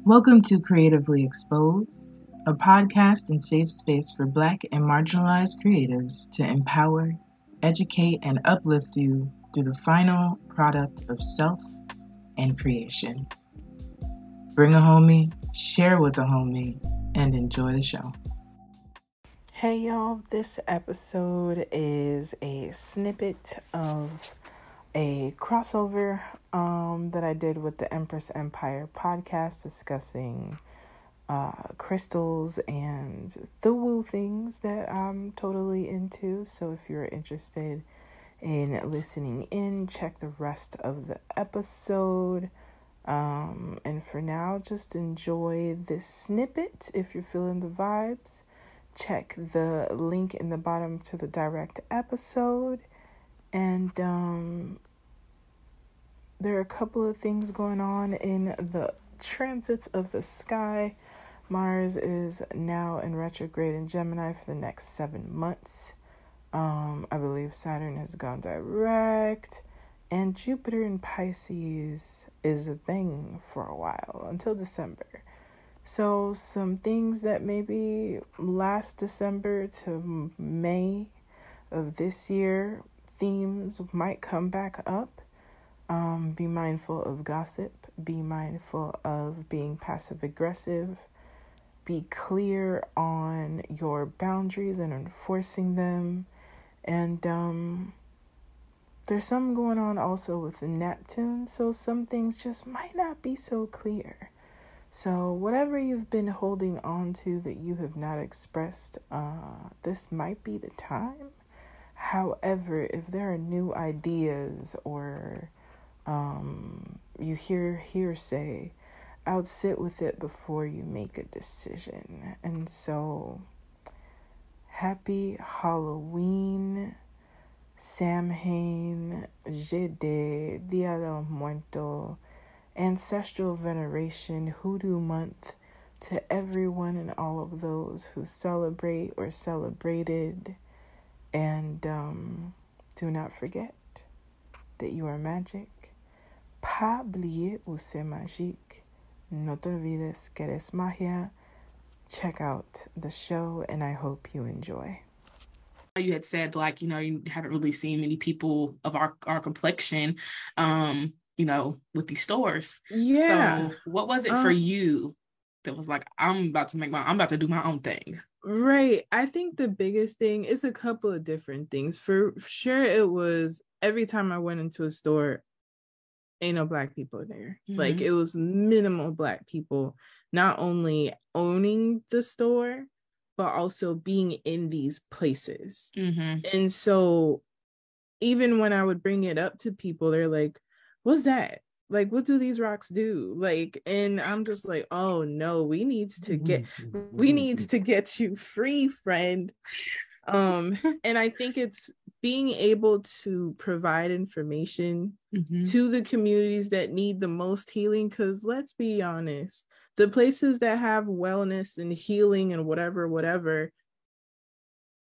Welcome to Creatively Exposed, a podcast and safe space for Black and marginalized creatives to empower, educate, and uplift you through the final product of self and creation. Bring a homie, share with a homie, and enjoy the show. Hey y'all, this episode is a snippet of a crossover that I did with the Empress Empire podcast discussing crystals and the woo things that I'm totally into. So if you're interested in listening in, check the rest of the episode. And for now, just enjoy this snippet if you're feeling the vibes. Check the link in the bottom to the direct episode. And there are a couple of things going on in the transits of the sky. Mars is now in retrograde in Gemini for the next 7 months. I believe Saturn has gone direct. And Jupiter in Pisces is a thing for a while, until December. So some things that maybe last December to May of this year, themes might come back up. Be mindful of gossip. Be mindful of being passive aggressive. Be clear on your boundaries and enforcing them. And there's something going on also with Neptune. So some things just might not be so clear. So whatever you've been holding on to that you have not expressed, this might be the time. However, if there are new ideas or you hear hearsay, I would sit with it before you make a decision. And so, happy Halloween, Samhain, Jede, Dia de los Muertos, Ancestral Veneration, Hoodoo Month, to everyone and all of those who celebrate or celebrated. And do not forget that you are magic. Pas oublier où c'est magique. No te olvides que eres magia. Check out the show, and I hope you enjoy. You had said, like, you haven't really seen many people of our complexion, with these stores. Yeah. So what was it for you that was like, I'm about to do my own thing? Right. I think the biggest thing is a couple of different things. For sure, it was every time I went into a store, ain't no Black people there. Mm-hmm. Like, it was minimal Black people, not only owning the store, but also being in these places. Mm-hmm. And so even when I would bring it up to people, they're like, what's that? Like, what do these rocks do? Like, and I'm just like, oh no, we needs to get you free, friend. And I think it's being able to provide information to the communities that need the most healing, because let's be honest, the places that have wellness and healing and whatever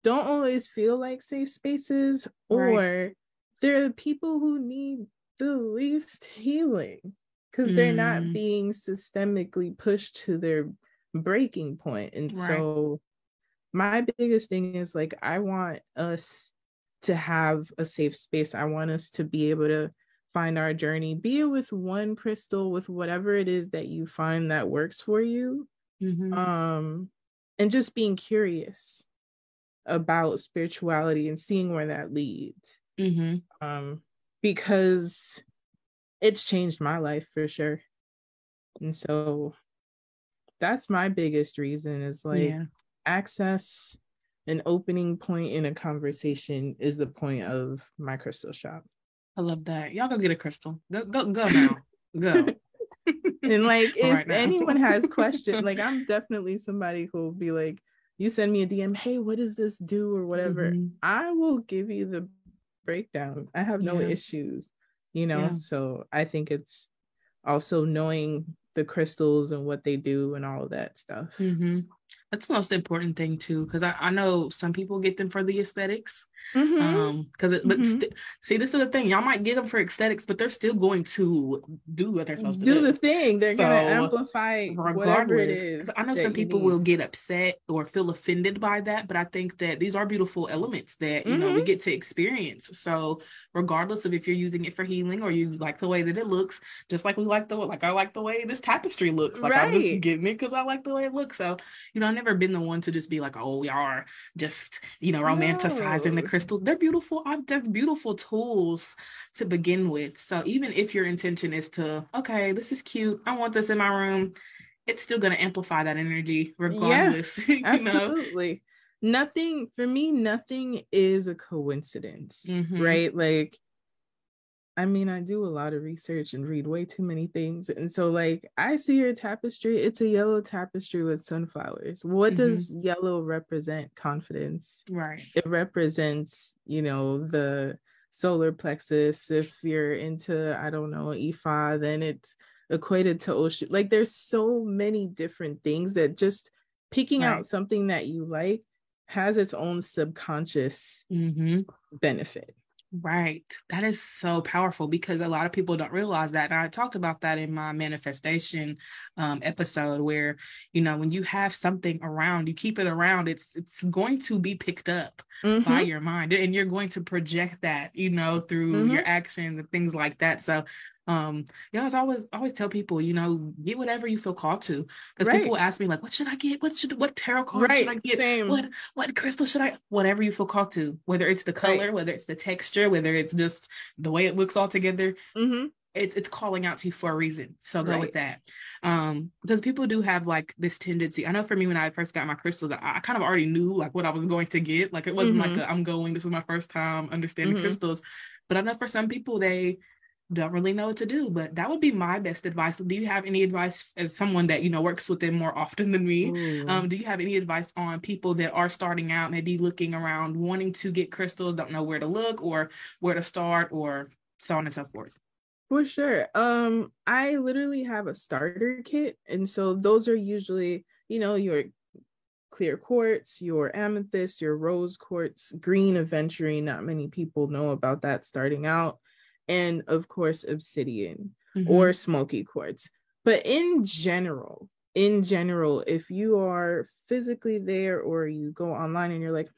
don't always feel like safe spaces, or they're the people who need the least healing because they're not being systemically pushed to their breaking point. And so my biggest thing is, like, I want us to have a safe space. I want us to be able to find our journey, be it with one crystal, with whatever it is that you find that works for you. And just being curious about spirituality and seeing where that leads. Because it's changed my life for sure. And so that's my biggest reason, is like, access, an opening point in a conversation is the point of my crystal shop. I love that. Y'all go get a crystal. Go now. Go. And like, if anyone has questions, like, I'm definitely somebody who will be like, you send me a DM, hey, what does this do or whatever, I will give you the breakdown. I have no issues, so I think it's also knowing the crystals and what they do and all of that stuff. That's the most important thing too, because I know some people get them for the aesthetics. Because see, this is the thing, y'all might get them for aesthetics, but they're still going to do what they're supposed to Do do. the thing. They're gonna amplify whatever it Regardless, is. because I know some people will get upset or feel offended by that, but I think that these are beautiful elements that you know we get to experience. So regardless of if you're using it for healing or you like the way that it looks, just like I like the way this tapestry looks. Like I'm just getting it because I like the way it looks. So you know, I've never been the one to just be like, oh, we are just, you know, romanticizing the crystals. They're beautiful. They're beautiful tools to begin with. So even if your intention is to, okay, this is cute, I want this in my room, it's still going to amplify that energy regardless. Yeah, absolutely. Nothing for me, nothing is a coincidence, right? Like, I mean, I do a lot of research and read way too many things. And so, like, I see your tapestry, it's a yellow tapestry with sunflowers. What does yellow represent? Confidence. Right. It represents, you know, the solar plexus. If you're into, I don't know, Ifa, then it's equated to ocean. Like, there's so many different things that just picking out something that you like has its own subconscious benefit. Right. That is so powerful because a lot of people don't realize that. And I talked about that in my manifestation episode where, you know, when you have something around, you keep it around, it's going to be picked up by your mind and you're going to project that, you know, through your actions and things like that. So yeah, I always tell people, you know, get whatever you feel called to. Because people ask me like, what should I get? What tarot card should I get? Same. What crystal should I? Whatever you feel called to, whether it's the color, whether it's the texture, whether it's just the way it looks all together. It's calling out to you for a reason. So go with that. Because people do have like this tendency. I know for me, when I first got my crystals, I kind of already knew like what I was going to get. Like it wasn't like this is my first time understanding crystals. But I know for some people, they don't really know what to do, but that would be my best advice. Do you have any advice as someone that, you know, works with them more often than me? Do you have any advice on people that are starting out, maybe looking around, wanting to get crystals, don't know where to look or where to start or so on and so forth? For sure. I literally have a starter kit. And so those are usually, you know, your clear quartz, your amethyst, your rose quartz, green aventurine. Not many people know about that starting out. And of course, obsidian or smoky quartz. But in general, if you are physically there or you go online and you're like,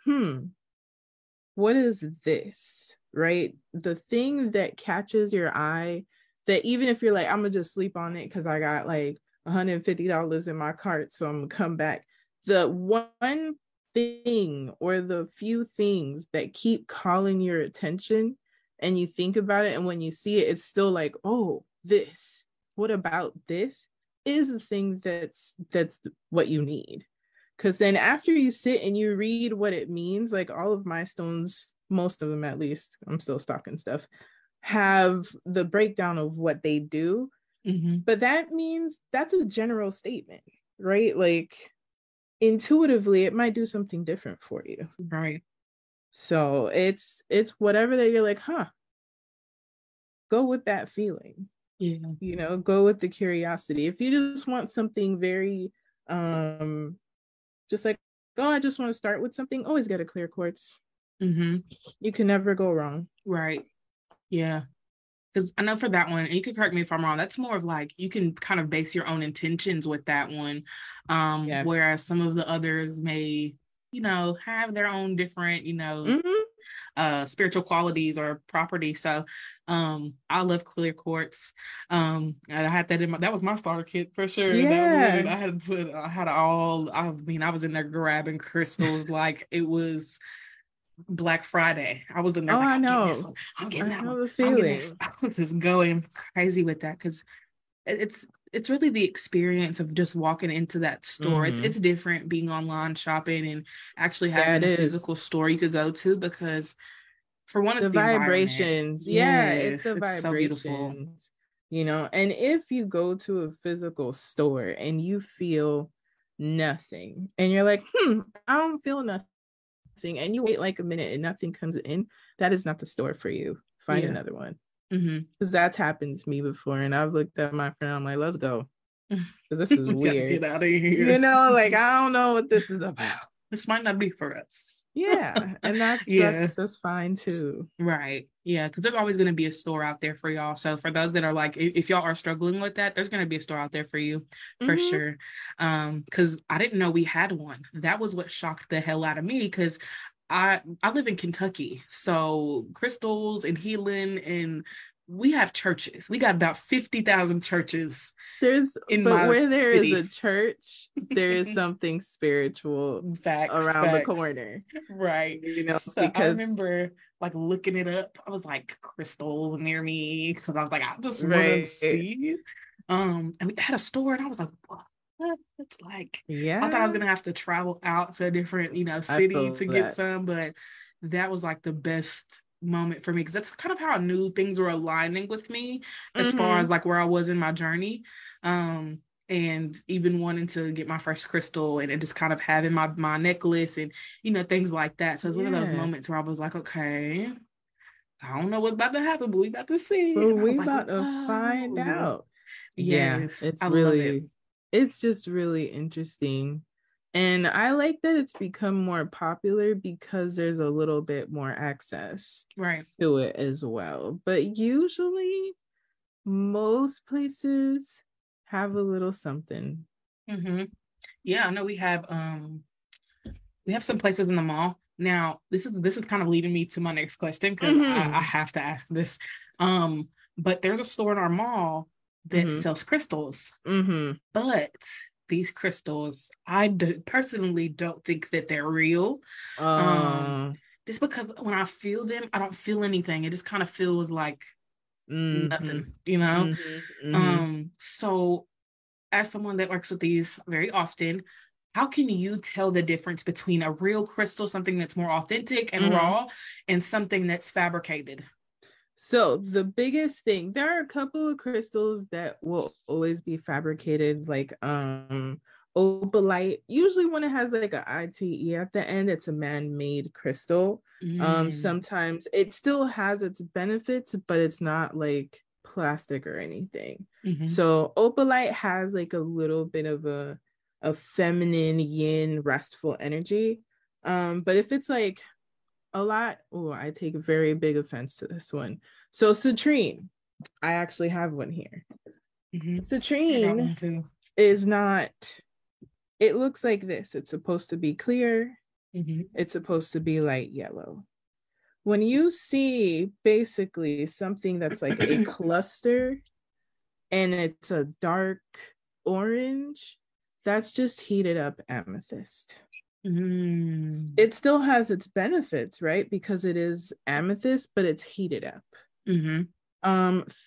what is this? Right? The thing that catches your eye, that even if you're like, I'm gonna just sleep on it because I got like $150 in my cart, so I'm gonna come back. The one thing or the few things that keep calling your attention and you think about it, and when you see it, it's still like, oh, this, what about this, is the thing that's what you need. Because then after you sit and you read what it means, like all of my stones, most of them at least, I'm still stocking stuff, have the breakdown of what they do. But that means that's a general statement, right? Like intuitively, it might do something different for you. Right. So it's whatever that you're like, go with that feeling. Yeah. You know, go with the curiosity. If you just want something very just like, oh, I just want to start with something, always get a clear quartz. You can never go wrong. Right. Yeah. Because I know for that one, and you can correct me if I'm wrong, that's more of like you can kind of base your own intentions with that one. Whereas some of the others may, you know, have their own different, you know, spiritual qualities or properties. So I love clear quartz. I had that that was my starter kit for sure. Yeah. I was in there grabbing crystals like it was Black Friday. I was in there I know. I'm getting that one. I'm getting this. I was just going crazy with that because it's really the experience of just walking into that store. It's different being online shopping and actually having a physical store you could go to, because for one, it's the vibrations. It's the vibrations. So beautiful. You know, and if you go to a physical store and you feel nothing and you're like, I don't feel nothing, and you wait like a minute and nothing comes in, that is not the store for you. Find another one. Because that's happened to me before, and I've looked at my friend, I'm like, let's go. because this is weird. Get out of here. You know, like, I don't know what this is about. This might not be for us. Yeah, and that's just fine too. Right. Yeah, because there's always going to be a store out there for y'all. So for those that are like, if y'all are struggling with that, there's going to be a store out there for you for sure. Because I didn't know we had one. That was what shocked the hell out of me, because I live in Kentucky, so crystals and healing, and we have churches. We got about 50,000 churches. Where there city. Is a church, there is something spiritual around the corner. Right. You know, so because I remember like looking it up. I was like, crystal near me, because I was like, I just want to see. And we had a store, and I was like, what? It's like, I thought I was gonna have to travel out to a different, city to get some, but that was like the best moment for me, because that's kind of how I knew things were aligning with me as far as like where I was in my journey, and even wanting to get my first crystal and just kind of having my necklace and things like that. So it's one of those moments where I was like, okay, I don't know what's about to happen, but we about to see. But we about to find out. Yes, it's really, it's just really interesting. And I like that it's become more popular because there's a little bit more access to it as well. But usually most places have a little something. Yeah, I know we have some places in the mall. Now, this is kind of leading me to my next question, because I have to ask this. But there's a store in our mall that sells crystals. But these crystals, I personally don't think that they're real. Just because when I feel them, I don't feel anything. It just kind of feels like nothing, So as someone that works with these very often, how can you tell the difference between a real crystal, something that's more authentic and raw, and something that's fabricated? So the biggest thing, there are a couple of crystals that will always be fabricated, like opalite. Usually when it has like an ITE at the end, it's a man-made crystal. Sometimes it still has its benefits, but it's not like plastic or anything. So opalite has like a little bit of a feminine yin restful energy. But if it's like a lot, I take very big offense to this one. So citrine, I actually have one here. Citrine is not, it looks like this. It's supposed to be clear. It's supposed to be light yellow. When you see basically something that's like a cluster and it's a dark orange, that's just heated up amethyst. It still has its benefits, right? Because it is amethyst, but it's heated up.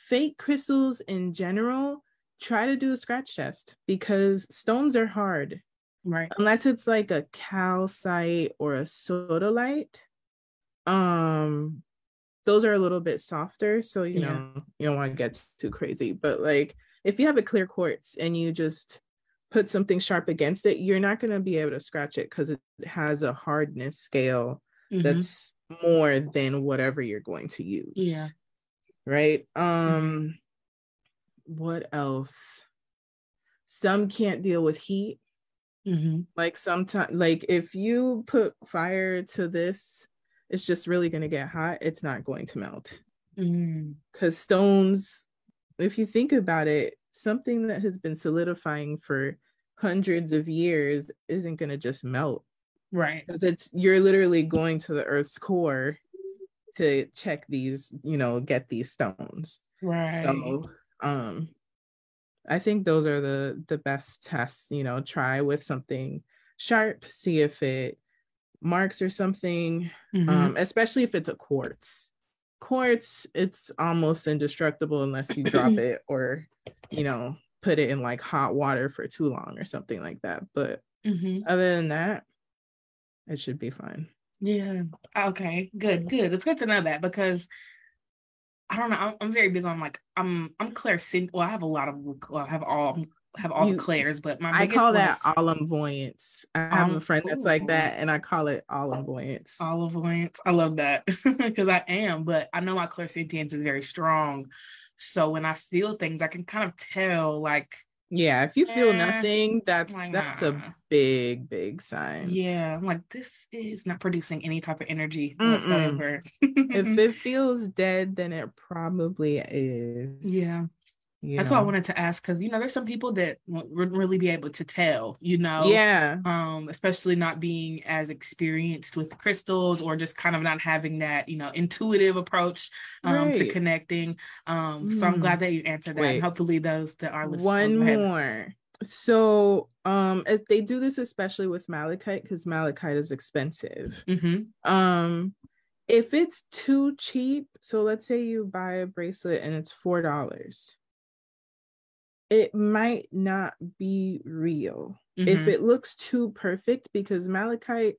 Fake crystals in general, try to do a scratch test, because stones are hard, right? Unless it's like a calcite or a sodalite. Those are a little bit softer, so you know, you don't want to get too crazy. But like if you have a clear quartz and you just put something sharp against it, you're not going to be able to scratch it, because it has a hardness scale that's more than whatever you're going to use. Right. What else? Some can't deal with heat. Like sometimes, like if you put fire to this, it's just really going to get hot. It's not going to melt. Because stones, if you think about it, something that has been solidifying for hundreds of years isn't going to just melt, right? Because you're literally going to the earth's core to check these, get these stones, right? So I think those are the best tests. Try with something sharp, see if it marks or something. Especially if it's a quartz, it's almost indestructible unless you drop it or put it in like hot water for too long or something like that. But other than that, it should be fine. Yeah. Okay. Good. It's good to know that, because I don't know. I'm very big on like I'm clairsentient. Well, I have a lot of. Well, I have all the clairs, but my biggest I call one that is olive-voyance. I have a friend that's like that, and I call it olive-voyance. Olive-voyance. I love that, because I am, but I know my clairsentience is very strong. So when I feel things, I can kind of tell like Yeah, if you feel Yeah. nothing, Like, that's a nah. big sign. Yeah, I'm like, this is not producing any type of energy Mm-mm. whatsoever. If it feels dead, then it probably is. Yeah. That's know? why I wanted to ask, because there's some people that won't really be able to tell, Yeah. Especially not being as experienced with crystals, or just kind of not having that, intuitive approach to connecting. So I'm glad that you answered that, and hopefully those that are listening. One more. So as they do this especially with malachite, because malachite is expensive. If it's too cheap, so let's say you buy a bracelet and it's $4, it might not be real. If it looks too perfect, because malachite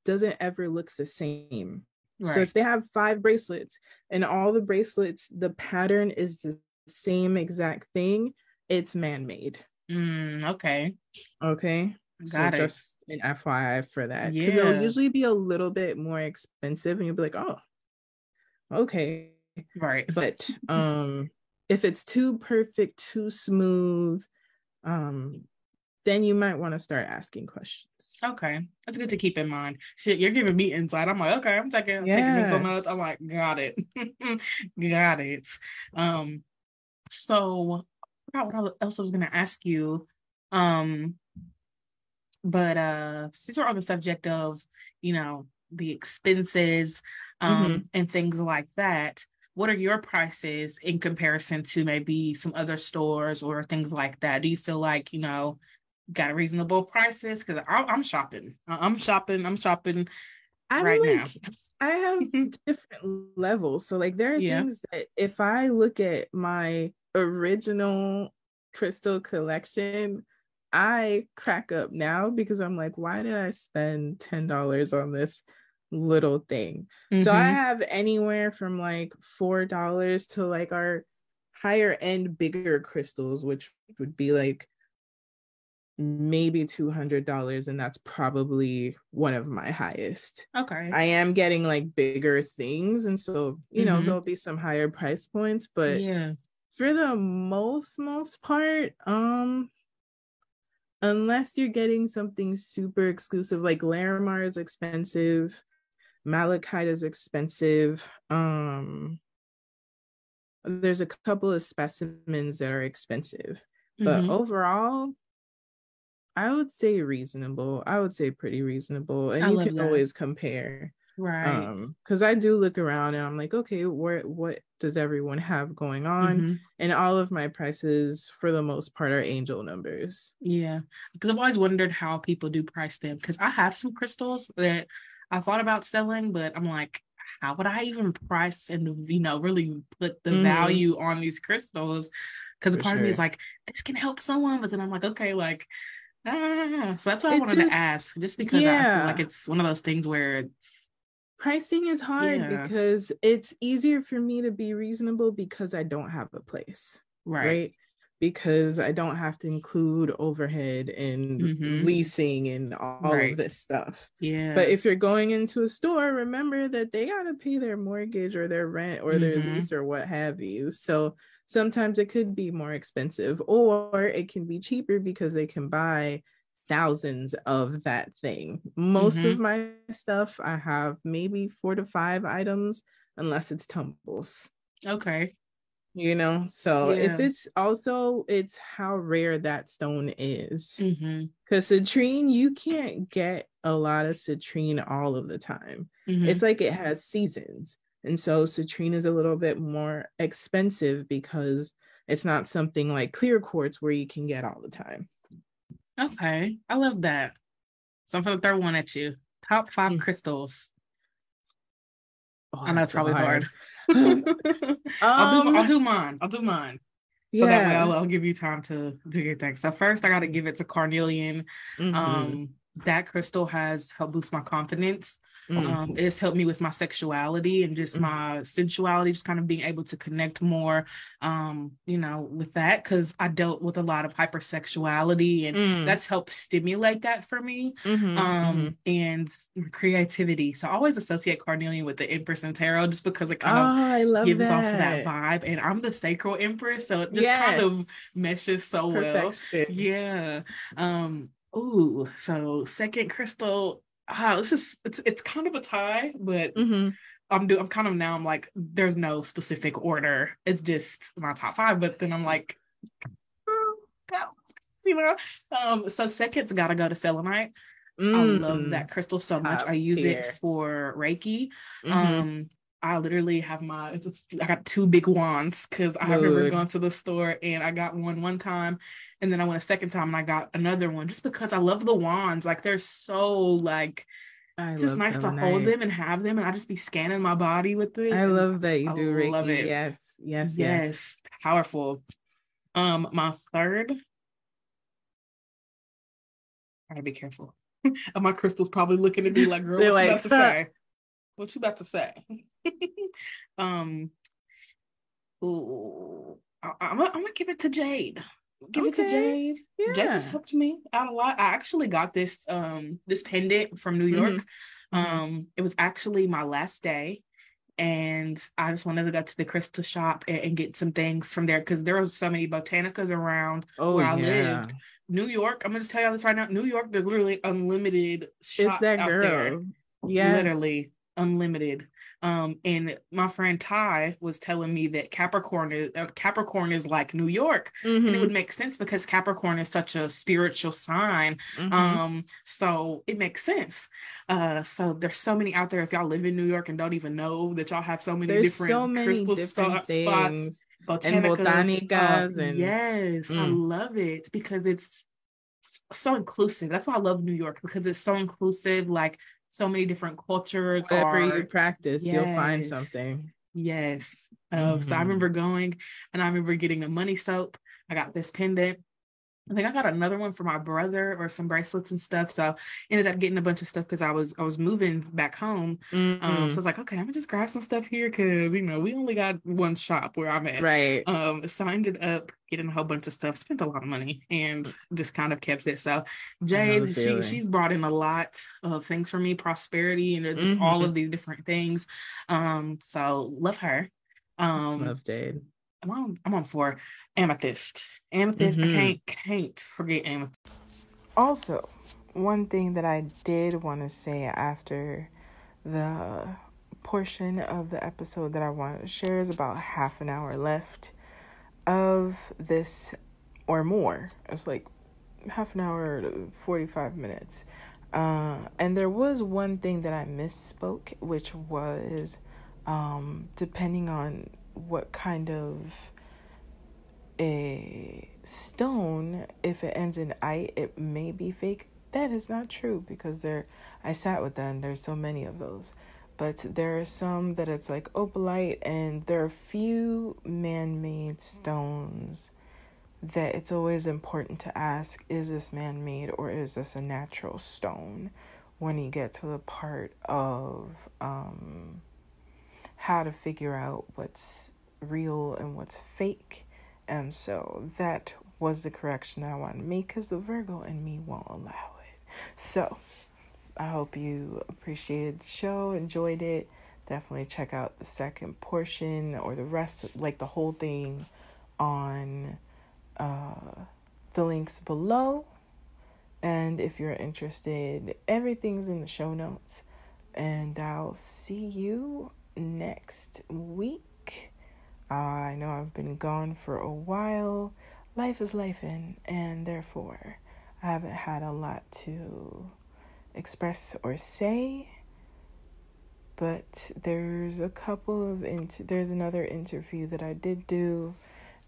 doesn't ever look the same. Right. So if they have 5 bracelets and all the bracelets, the pattern is the same exact thing, it's man-made. Okay. Got it. Just an FYI for that. Because it'll usually be a little bit more expensive and you'll be like, oh, okay. Right. But if it's too perfect, too smooth, then you might want to start asking questions. Okay, that's good to keep in mind. Shit, you're giving me insight. I'm like, okay, I'm taking mental notes. I'm like, got it. Got it. So I forgot what else I was gonna ask you. But since we're on the subject of, the expenses, and things like that, what are your prices in comparison to maybe some other stores or things like that? Do you feel like, got reasonable prices? Because I'm shopping. I'm shopping right now. I have different levels. So like there are things that if I look at my original crystal collection, I crack up now because I'm like, why did I spend $10 on this little thing? So I have anywhere from like $4 to like our higher end bigger crystals, which would be like maybe $200, and that's probably one of my highest. Okay. I am getting like bigger things, and so there'll be some higher price points, but for the most part, unless you're getting something super exclusive, like Larimar is expensive, malachite is expensive, there's a couple of specimens that are expensive, but overall I would say reasonable. I would say pretty reasonable. And you can always compare. Right. Because I do look around and I'm like, okay, what does everyone have going on? And all of my prices, for the most part, are angel numbers. Yeah. Because I've always wondered how people do price them. Because I have some crystals that I thought about selling, but I'm like, how would I even price and, really put the value on these crystals? Because part of me is like, this can help someone. But then I'm like, okay, like, so that's why I wanted to ask, just because I feel like it's one of those things where pricing is hard because it's easier for me to be reasonable because I don't have a place, right? Because I don't have to include overhead and leasing and all of this stuff. But if you're going into a store, remember that they got to pay their mortgage or their rent or their lease or what have you. So sometimes it could be more expensive, or it can be cheaper because they can buy thousands of that thing. Most of my stuff, I have maybe 4 to 5 items, unless it's tumbles. Okay. So if it's how rare that stone is. Because citrine, you can't get a lot of citrine all of the time. It's like it has seasons. And so citrine is a little bit more expensive because it's not something like clear quartz where you can get all the time. Okay. I love that. So I'm going to throw one at you. Top 5 crystals. Oh, I know it's probably hard. I'll do mine. So that way I'll give you time to do your thing. So first I got to give it to carnelian. That crystal has helped boost my confidence. It has helped me with my sexuality and just my sensuality, just kind of being able to connect more, with that, because I dealt with a lot of hypersexuality, and that's helped stimulate that for me, and creativity. So I always associate carnelian with the Empress and tarot, just because it kind of gives off that vibe. And I'm the sacral Empress, so it just kind of meshes so Perfection. well. Yeah. So second crystal. It's kind of a tie, but I'm like, there's no specific order. It's just my top 5, but then I'm like, so second's gotta go to selenite. I love that crystal so much. I use it for Reiki. I literally have I got 2 big wands, because I remember going to the store and I got one time, and then I went a second time and I got another one, just because I love the wands. Like, they're so like, it's just nice to hold them and have them, and I just be scanning my body with it. I love that you do Reiki. Love it. Yes. Powerful. My third, I gotta be careful. My crystal's probably looking at me like, girl, what you about to say? What you about to say? I'm gonna give it to Jade. It to Jade. Yeah. Jade has helped me out a lot. I actually got this pendant from New York. It was actually my last day, and I just wanted to go to the crystal shop and get some things from there, because there are so many botanicas around where I lived. New York, I'm gonna just tell y'all this right now. New York, there's literally unlimited shops out there. Yes. Literally unlimited. And my friend Ty was telling me that Capricorn is like New York, and it would make sense because Capricorn is such a spiritual sign. So it makes sense. So there's so many out there. If y'all live in New York and don't even know that y'all have so many different crystal spots, botanicas, and yes, I love it because it's so inclusive. That's why I love New York, because it's so inclusive. Like, so many different cultures. Whatever you practice, you'll find something. Yes. So I remember going, and I remember getting a money soap. I got this pendant. I think I got another one for my brother, or some bracelets and stuff. So ended up getting a bunch of stuff because I was moving back home. So I was like, okay, I'm gonna just grab some stuff here, because we only got one shop where I'm at. Right. So I ended up getting a whole bunch of stuff, spent a lot of money, and just kind of kept it. So Jade, she's brought in a lot of things for me, prosperity, and just all of these different things. So love her. Love Jade. I'm on 4. Amethyst. I can't forget amethyst. Also, one thing that I did want to say after the portion of the episode that I wanted to share is about half an hour left of this, or more. It's like half an hour to 45 minutes. And there was one thing that I misspoke, which was depending on what kind of a stone, if it ends in "ite," it may be fake. That is not true, because I sat with them. There's so many of those, but there are some that it's like opalite, and there are a few man-made stones that it's always important to ask, is this man-made or is this a natural stone, when you get to the part of how to figure out what's real and what's fake. And so that was the correction I wanted to make, because the Virgo in me won't allow it. So I hope you appreciated the show, enjoyed it. Definitely check out the second portion, or the rest, like the whole thing, on the links below. And if you're interested, everything's in the show notes. And I'll see you next week. I know I've been gone for a while. Life is lifing, and therefore I haven't had a lot to express or say. But there's a couple of there's another interview that I did do,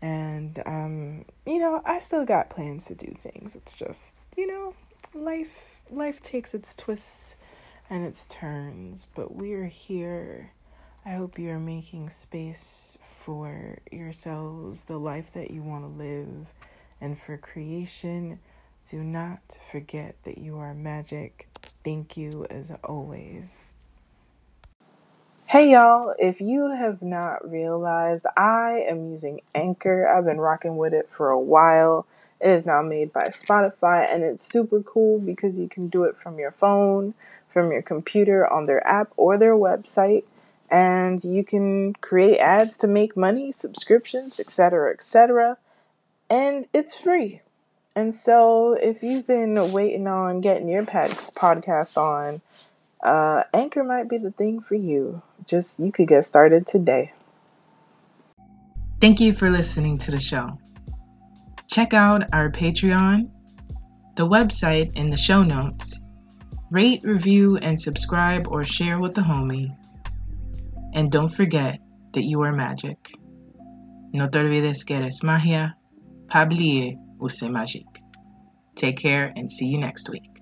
and I still got plans to do things. It's just, life takes its twists and its turns, but we're here. I hope you're making space for yourselves, the life that you want to live, and for creation. Do not forget that you are magic. Thank you as always. Hey y'all, if you have not realized, I am using Anchor. I've been rocking with it for a while. It is now made by Spotify, and it's super cool because you can do it from your phone, from your computer, on their app or their website, and you can create ads to make money, subscriptions, etc., and it's free. And so if you've been waiting on getting your podcast on, Anchor might be the thing for you. You could get started today. Thank you for listening to the show. Check out our Patreon, the website in the show notes. Rate, review, and subscribe or share with the homie. And don't forget that you are magic. No te olvides que eres magia. Pa oublier, use magique. Take care and see you next week.